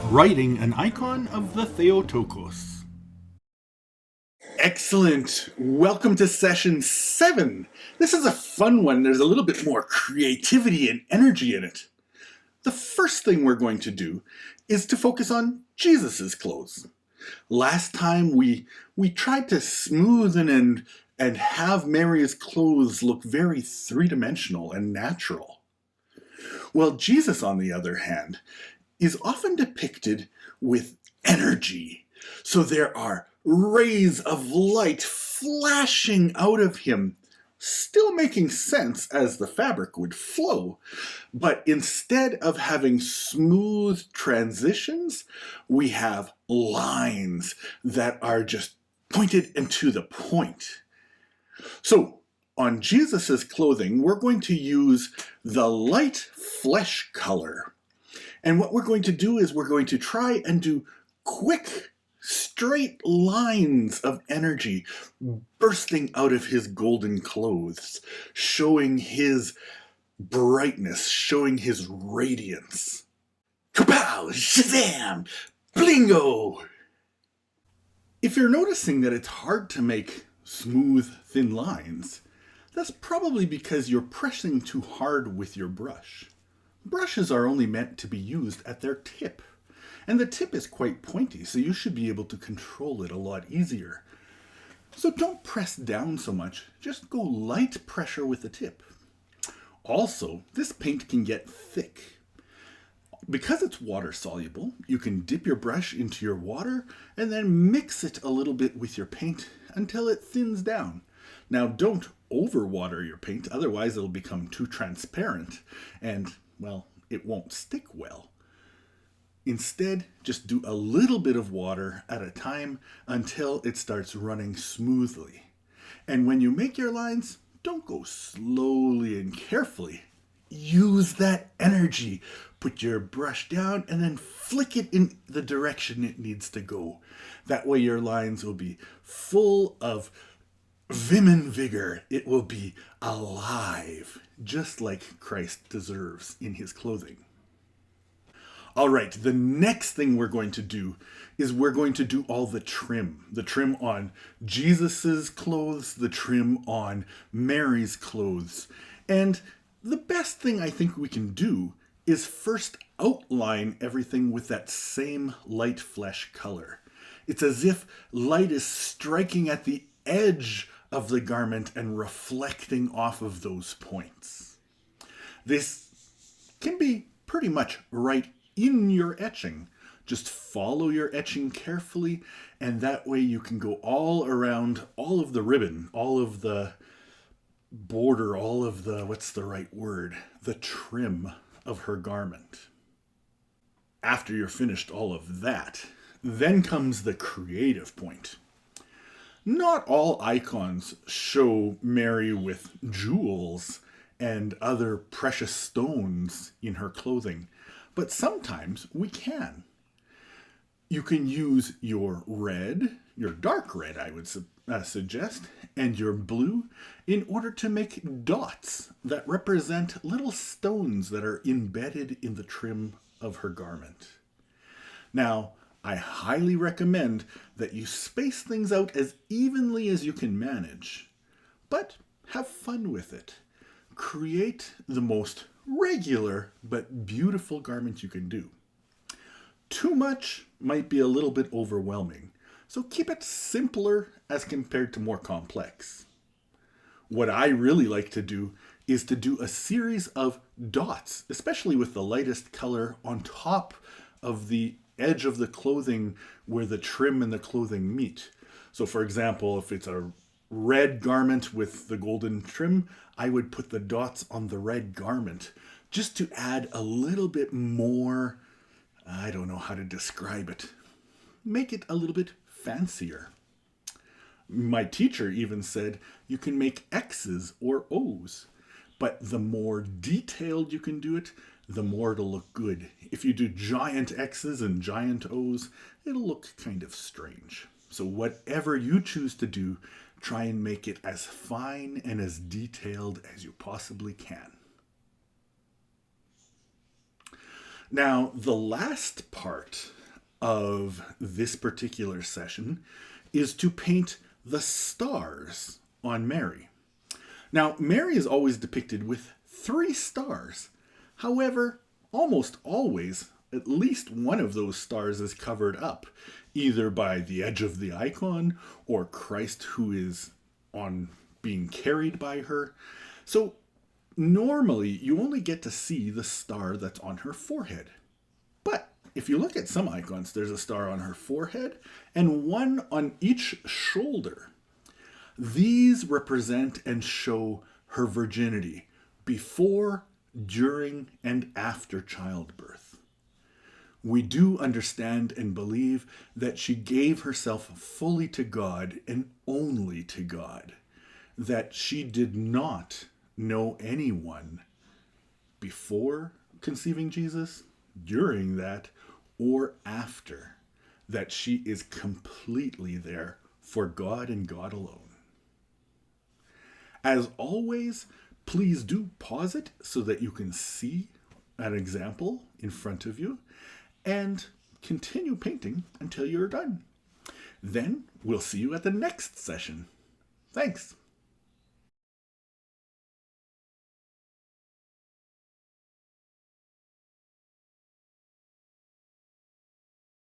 Writing an icon of the Theotokos. Excellent. Welcome to session 7. This is a fun one. There's a little bit more creativity and energy in it. The first thing we're going to do is to focus on Jesus's clothes. Last time we tried to smoothen and have Mary's clothes look very three-dimensional and natural. Well, Jesus, on the other hand, is often depicted with energy. So there are rays of light flashing out of him, still making sense as the fabric would flow. But instead of having smooth transitions, we have lines that are just pointed and to the point. So on Jesus's clothing, we're going to use the light flesh color. And what we're going to do is we're going to try and do quick, straight lines of energy bursting out of his golden clothes, showing his brightness, showing his radiance. Kapow! Shazam! Blingo! If you're noticing that it's hard to make smooth, thin lines, that's probably because you're pressing too hard with your brush. Brushes are only meant to be used at their tip, and the tip is quite pointy, so you should be able to control it a lot easier. So don't press down so much, just go light pressure with the tip. Also, this paint can get thick. Because it's water soluble, you can dip your brush into your water and then mix it a little bit with your paint until it thins down. Now don't overwater your paint, otherwise it'll become too transparent and, well, it won't stick well. Instead, just do a little bit of water at a time until it starts running smoothly. And when you make your lines, don't go slowly and carefully. Use that energy. Put your brush down and then flick it in the direction it needs to go. That way your lines will be full of vim and vigor. It will be alive, just like Christ deserves in his clothing. All right, the next thing we're going to do is we're going to do all the trim. The trim on Jesus's clothes, the trim on Mary's clothes. And the best thing I think we can do is first outline everything with that same light flesh color. It's as if light is striking at the edge of the garment and reflecting off of those points. This can be pretty much right in your etching. Just follow your etching carefully, and that way you can go all around all of the ribbon, all of the border, all of the, what's the right word? The trim of her garment. After you're finished all of that, then comes the creative point. Not all icons show Mary with jewels and other precious stones in her clothing, but sometimes we can. You can use your red, your dark red I would suggest, and your blue in order to make dots that represent little stones that are embedded in the trim of her garment. Now, I highly recommend that you space things out as evenly as you can manage, but have fun with it. Create the most regular but beautiful garment you can do. Too much might be a little bit overwhelming, so keep it simpler as compared to more complex. What I really like to do is to do a series of dots, especially with the lightest color on top of the edge of the clothing where the trim and the clothing meet. So for example, if it's a red garment with the golden trim, I would put the dots on the red garment just to add a little bit more, I don't know how to describe it, make it a little bit fancier. My teacher even said you can make X's or O's, but the more detailed you can do it, the more it'll look good. If you do giant X's and giant O's, it'll look kind of strange. So whatever you choose to do, try and make it as fine and as detailed as you possibly can. Now, the last part of this particular session is to paint the stars on Mary. Now, Mary is always depicted with 3 stars. However, almost always, at least one of those stars is covered up, either by the edge of the icon or Christ who is on being carried by her. So normally you only get to see the star that's on her forehead. But if you look at some icons, there's a star on her forehead and one on each shoulder. These represent and show her virginity before, during, and after childbirth. We do understand and believe that she gave herself fully to God and only to God, that she did not know anyone before conceiving Jesus, during that, or after, that she is completely there for God and God alone. As always, please do pause it so that you can see an example in front of you and continue painting until you're done. Then we'll see you at the next session. Thanks.